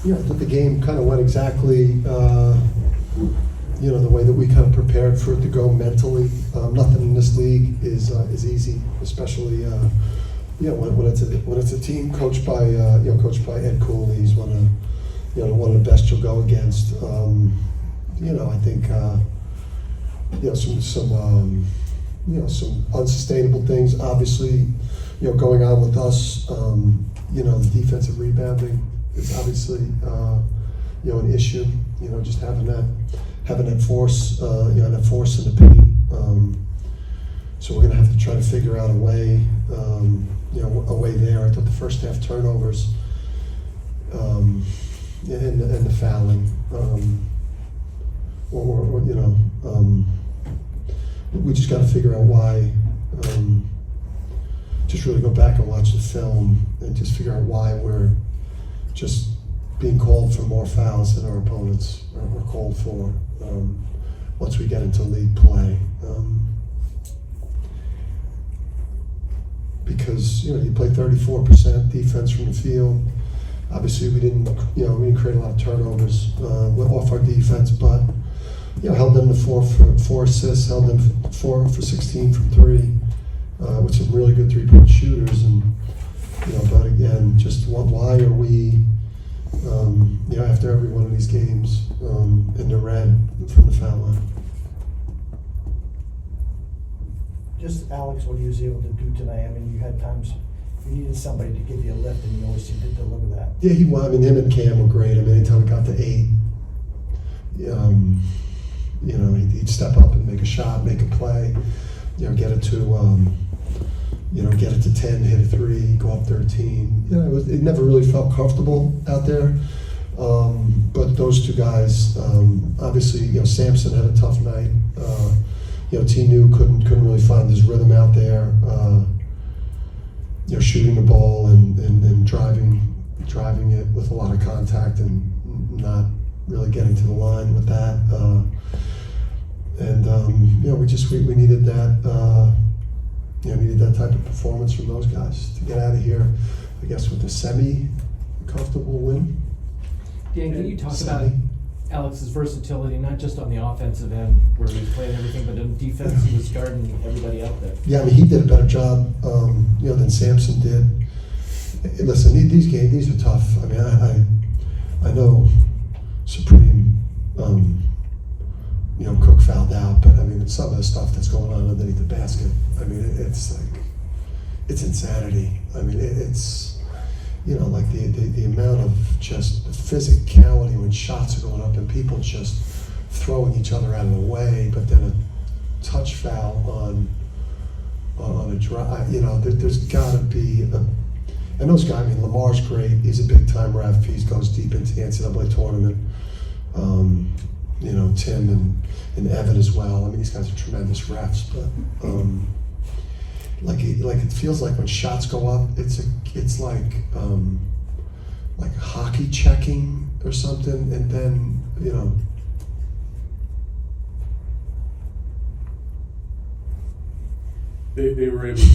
I thought the game kind of went exactly, the way that we kind of prepared for it to go mentally. Nothing in this league is easy, especially when it's a team coached by Ed Cooley. He's one of the best you'll go against. I think some unsustainable things obviously going on with us. The defensive rebounding is obviously an issue. Just having that force, that force in the paint. So we're gonna have to try to figure out a way, a way there. I thought the first half turnovers, and the fouling, we just got to figure out why. Just really go back and watch the film and just figure out why we're just being called for more fouls than our opponents are called for once we get into league play. Because you play 34% defense from the field. Obviously, we didn't create a lot of turnovers off our defense, but held them to four assists, held them 4 for 16 from 3, with some really good 3-point shooters. And but again, just why are we after every one of these games in the red from the foul line? Just Alex, what he was able to do tonight. I mean, you had times you needed somebody to give you a lift, and you always seemed to deliver that. Yeah, him and Cam were great. I mean, anytime we got to 8, he'd step up and make a shot, make a play, get it to, get it to 10, hit a 3, go up 13. It never really felt comfortable out there. But those two guys, obviously, Sampson had a tough night. T-New couldn't really find his rhythm out there. Shooting the ball and driving it with a lot of contact and not really getting to the line with that. We needed that. Needed that type of performance from those guys to get out of here, I guess, with a semi-comfortable win. Dan, can you talk about Alex's versatility, not just on the offensive end where he was playing everything, but in defense he was guarding everybody out there? Yeah, I mean, he did a better job, than Sampson did. Listen, these are tough. I mean, I know Supreme, Cook fouled out, but I mean, some of the stuff that's going on underneath the basket, I mean, it's insanity. I mean, it's, like the amount of just physicality when shots are going up and people just throwing each other out of the way, but then a touch foul on a drive, there's got to be and those guys, I mean, Lamar's great. He's a big time ref. He goes deep into the NCAA tournament. Tim and Evan as well. I mean, these guys are tremendous refs, but it feels like when shots go up, it's like hockey checking or something, and then they were able to.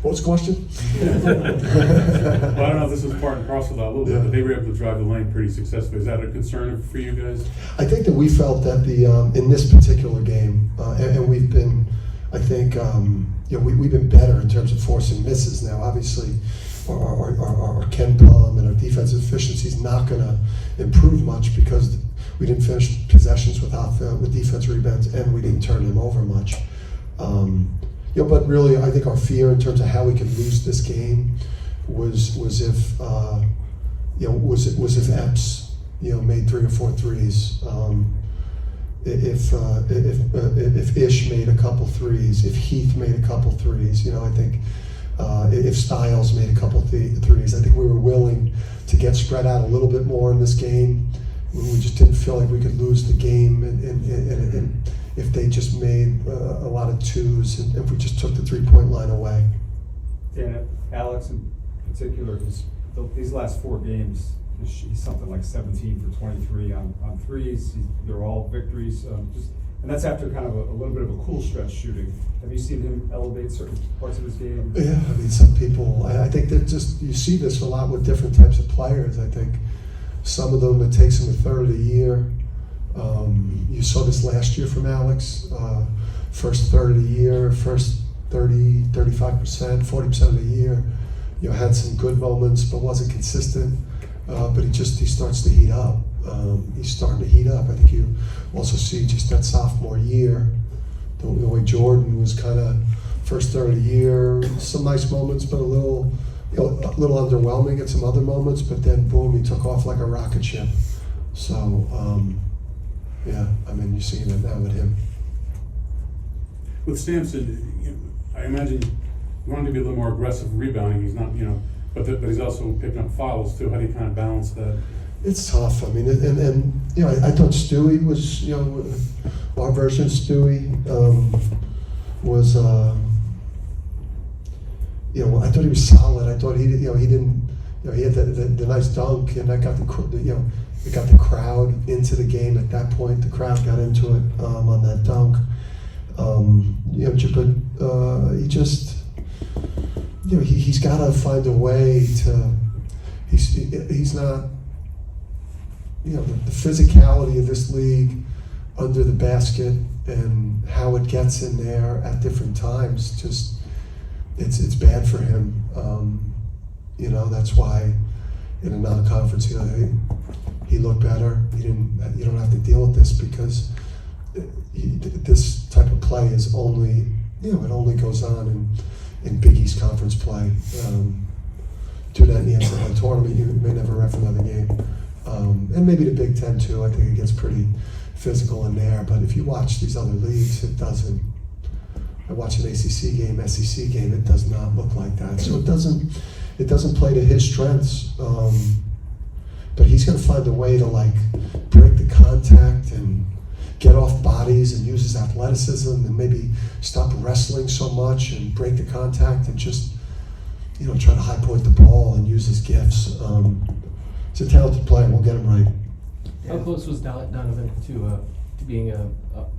What's the question? Well, I don't know if this was part and parcel of that a little bit, but they were able to drive the lane pretty successfully. Is that a concern for you guys? I think that we felt that in this particular game, and we've been, I think, we've been better in terms of forcing misses now. Obviously, our Ken Palm and our defensive efficiency is not going to improve much because we didn't finish possessions with defense rebounds, and we didn't turn them over much. But really, I think our fear in terms of how we could lose this game was if Epps made 3 or 4 threes, if Ish made a couple threes, if Heath made a couple threes, I think if Styles made a couple threes, I think we were willing to get spread out a little bit more in this game. We just didn't feel like we could lose the game, and if they just made a lot of twos, and if we just took the 3-point line away. Yeah, Alex in particular, these last 4 games, he's something like 17 for 23 on threes. They're all victories. Just And that's after kind of a little bit of a cool stretch shooting. Have you seen him elevate certain parts of his game? Yeah, I mean, some people, I think that just, you see this a lot with different types of players. I think some of them, it takes them a third of the year. You saw this last year from Alex. First third of the year, first 30, 35%, 40% of the year, had some good moments, but wasn't consistent. But he starts to heat up. He's starting to heat up. I think you also see just that sophomore year, the way Jordan was kind of first third of the year, some nice moments, but a little underwhelming at some other moments. But then boom, he took off like a rocket ship. So yeah, I mean, you're seeing it now with him. With Sampson, I imagine you want him to be a little more aggressive rebounding. He's not, but he's also picking up fouls too. How do you kind of balance that? It's tough. I mean, and I thought Stewie was, our version of Stewie was, I thought he was solid. I thought he didn't, he had the nice dunk, and that got it got the crowd into the game at that point. The crowd got into it on that dunk. But he just, he's got to find a way to. He's not. The physicality of this league under the basket and how it gets in there at different times, just it's bad for him. That's why in a non-conference, he looked better. You don't have to deal with this because this type of play is only, it only goes on in Big East Conference play. Do that in the NCAA tournament, you may never ref another game. And maybe the Big Ten too. I think it gets pretty physical in there. But if you watch these other leagues, it doesn't. I watch an ACC game, SEC game. It does not look like that. So it doesn't play to his strengths. But he's going to find a way to break the contact and get off bodies and use his athleticism and maybe stop wrestling so much and break the contact and just try to high point the ball and use his gifts. He's a talented player. We'll get him right. How close was Donovan to being a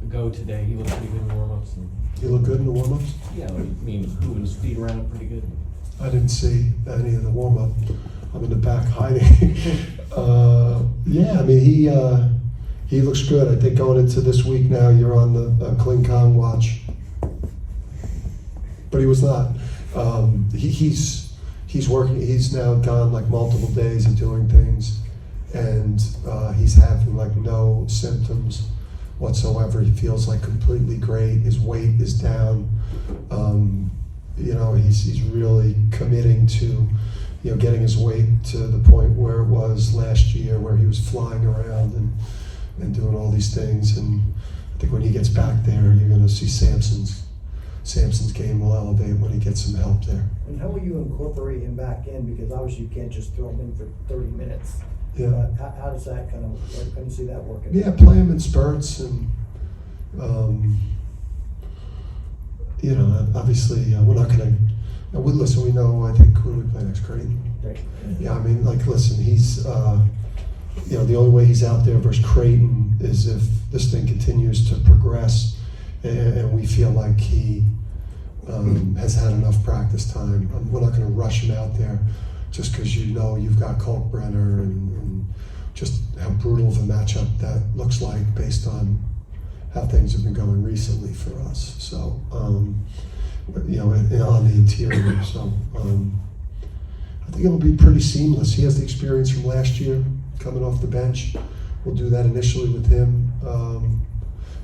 go today? He looked pretty good in the warm-ups. He looked good in the warm-ups? Yeah, moving his feet around pretty good. I didn't see any of the warm-up. I'm in the back hiding. Yeah, I mean, he looks good. I think going into this week now, you're on the Kling Kong watch. But he was not. He's working. He's now gone multiple days of doing things, and he's having no symptoms whatsoever. He feels completely great. His weight is down. He's really committing to getting his weight to the point where it was last year, where he was flying around and doing all these things. And I think when he gets back there, you're going to see Sampson's game will elevate when he gets some help there. And how will you incorporate him back in? Because obviously you can't just throw him in for 30 minutes. Yeah. But how does that kind of, how do you see that working? Yeah, play him in spurts and, obviously we're not going to, listen, we know, I think, who do we play next? Creighton? Right. Yeah, I mean, listen, he's, the only way he's out there versus Creighton is if this thing continues to progress and we feel like he has had enough practice time. We're not going to rush him out there just because you've got Kalkbrenner and just how brutal of a matchup that looks like based on how things have been going recently for us. So, on the interior. So, I think it'll be pretty seamless. He has the experience from last year coming off the bench. We'll do that initially with him.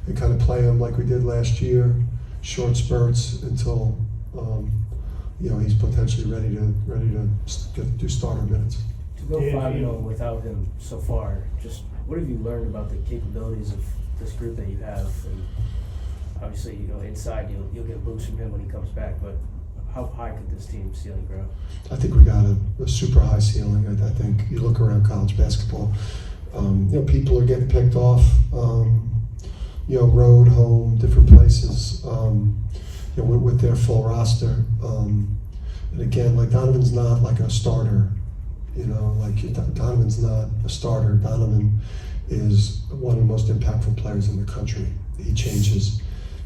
And kind of play him like we did last year, short spurts until he's potentially ready to do starter minutes. To go 5-0 without him so far, just what have you learned about the capabilities of this group that you have? And obviously, inside you'll get a boost from him when he comes back, but how high could this team's ceiling grow? I think we got a super high ceiling. I think you look around college basketball, people are getting picked off. Road, home, different places, with their full roster. And again, Donovan's not a starter, Donovan's not a starter. Donovan is one of the most impactful players in the country. he changes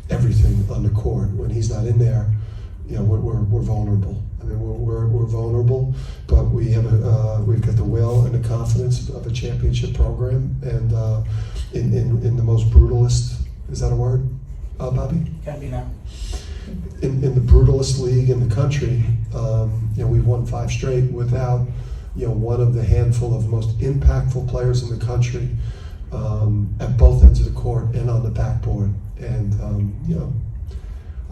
everything on the court. When he's not in there, we're vulnerable. I mean, we're vulnerable, but we've got the will and the confidence of a championship program, and in the most brutalist, is that a word, Bobby? Can be now. In the brutalist league in the country, we've won 5 straight without, one of the handful of most impactful players in the country at both ends of the court and on the backboard. And,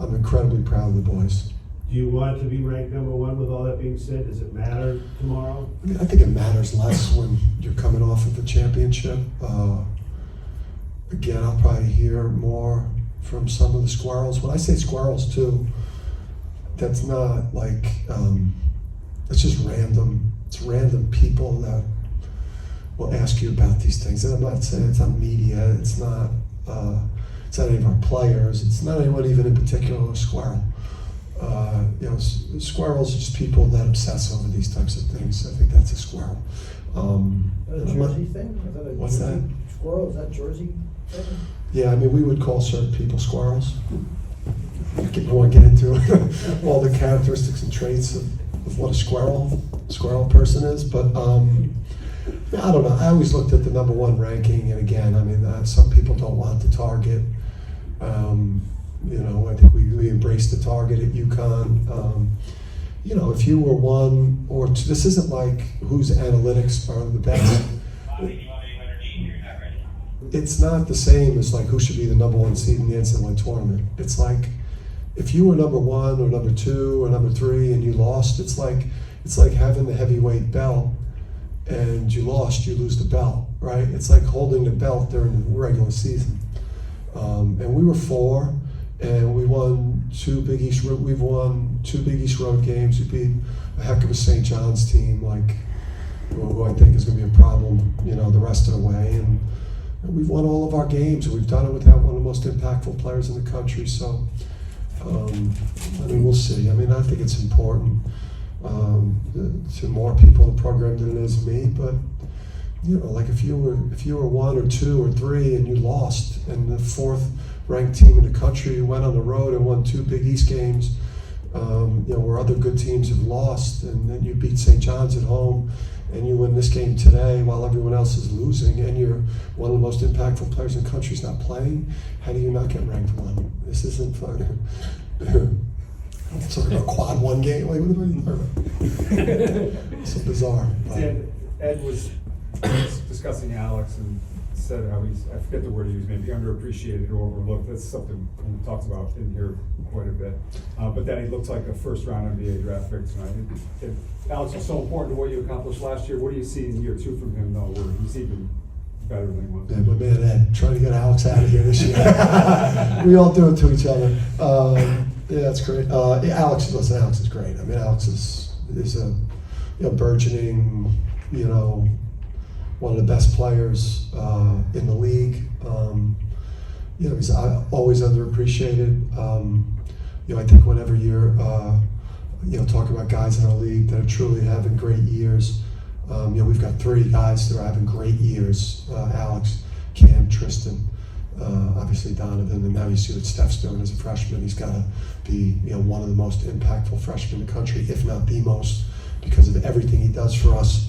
I'm incredibly proud of the boys. Do you want to be ranked number 1 with all that being said? Does it matter tomorrow? I mean, I think it matters less when you're coming off of a championship. Again, I'll probably hear more from some of the squirrels. When I say squirrels too, that's not like, it's just random. It's random people that will ask you about these things. And I'm not saying it's not media, it's not any of our players, it's not anyone even in particular a squirrel. Squirrels are just people that obsess over these types of things. I think that's a squirrel. Is that a Jersey thing? Is that a What's Jersey that? Squirrel, is that Jersey thing? Yeah, I mean, we would call certain people squirrels. I won't get into all the characteristics and traits of what a squirrel person is, but I don't know. I always looked at the number 1 ranking, and again, I mean, some people don't want the target. I think we embraced the target at UConn. If you were 1 or 2, this isn't like whose analytics are the best. It's not the same as like who should be the number 1 seed in the NCAA tournament. It's like if you were number 1 or number 2 or number 3 and you lost, it's like having the heavyweight belt and you lost, you lose the belt, right? It's like holding the belt during the regular season. And we were 4, and we won 2 Big East. We've won 2 Big East road games. We beat a heck of a St. John's team, who I think is going to be a problem, the rest of the way. And we've won all of our games, and we've done it without one of the most impactful players in the country. So, we'll see. I mean, I think it's important to more people in the program than it is me. But like if you were 1 or 2 or 3 and you lost, and the 4th ranked team in the country went on the road and won 2 Big East games, where other good teams have lost, and then you beat St. John's at home, and you win this game today while everyone else is losing, and you're one of the most impactful players in the country is not playing, how do you not get ranked 1? This isn't fun. It's like a quad 1 game. Like, what are you talking about? It's so bizarre. Ed was discussing Alex and said how I forget the word he used, maybe underappreciated or overlooked. That's something he talks about in here quite a bit. But then he looks like a first-round NBA draft pick tonight. If Alex was so important to what you accomplished last year, what do you see in year 2 from him, though, where he's even better than he was? Yeah, my man Ed, trying to get Alex out of here this year. We all do it to each other. Yeah, that's great. Alex is great. I mean, Alex is a burgeoning, one of the best players in the league. He's always underappreciated. I think whenever you're, talking about guys in our league that are truly having great years, we've got 3 guys that are having great years: Alex, Cam, Tristan, obviously Donovan, and now you see what Steph's doing as a freshman. He's got to be, one of the most impactful freshmen in the country, if not the most, because of everything he does for us.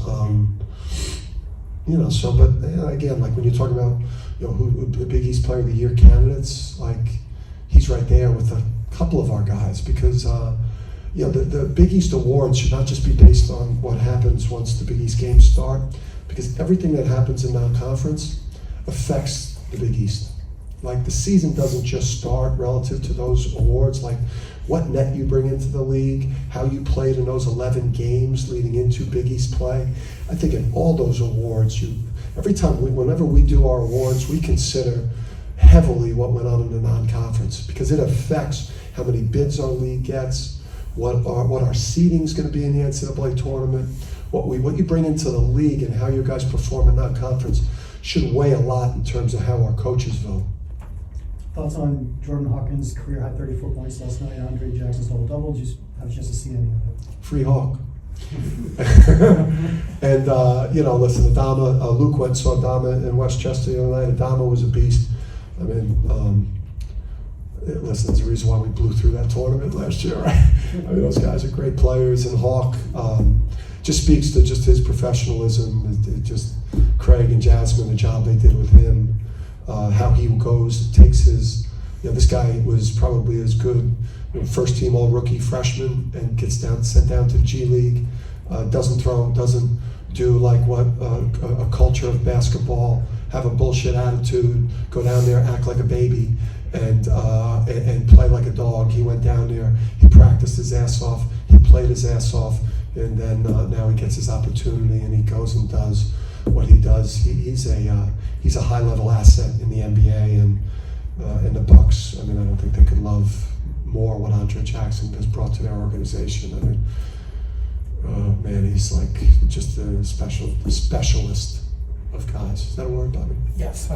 But again, like when you're talking about, who the Big East Player of the Year candidates, like he's right there with a couple of our guys, because the Big East awards should not just be based on what happens once the Big East games start, because everything that happens in non-conference affects the Big East. Like the season doesn't just start relative to those awards, like what net you bring into the league, how you played in those 11 games leading into Big East play. I think in all those awards, whenever we do our awards, we consider heavily what went on in the non-conference, because it affects how many bids our league gets, what our seeding is going to be in the NCAA tournament, what you bring into the league, and how your guys perform in non-conference should weigh a lot in terms of how our coaches vote. Thoughts on Jordan Hawkins' career high 34 points last night, Andre Jackson's double-double? Did you have a chance to see any of it? Free Hawk. And, listen, Adama, Luke went and saw Adama in Westchester the other night. Adama was a beast. I mean, listen, there's a reason why we blew through that tournament last year, right? I mean, those guys are great players, and Hawk just speaks to just his professionalism. It just Craig and Jasmine, the job they did with him, how he goes, takes his. This guy was probably as good, first team all rookie freshman, and gets sent down to the G League. Doesn't do like what a culture of basketball, have a bullshit attitude, go down there, act like a baby, and play like a dog. He went down there, he practiced his ass off, he played his ass off, and then now he gets his opportunity and he goes and does what he does. He's a high level asset in the NBA, and the Bucks. I mean, I don't think they could love more what Andre Jackson has brought to their organization. I mean, man, he's like just the specialist of guys. Is that a word, Bobby? Yes.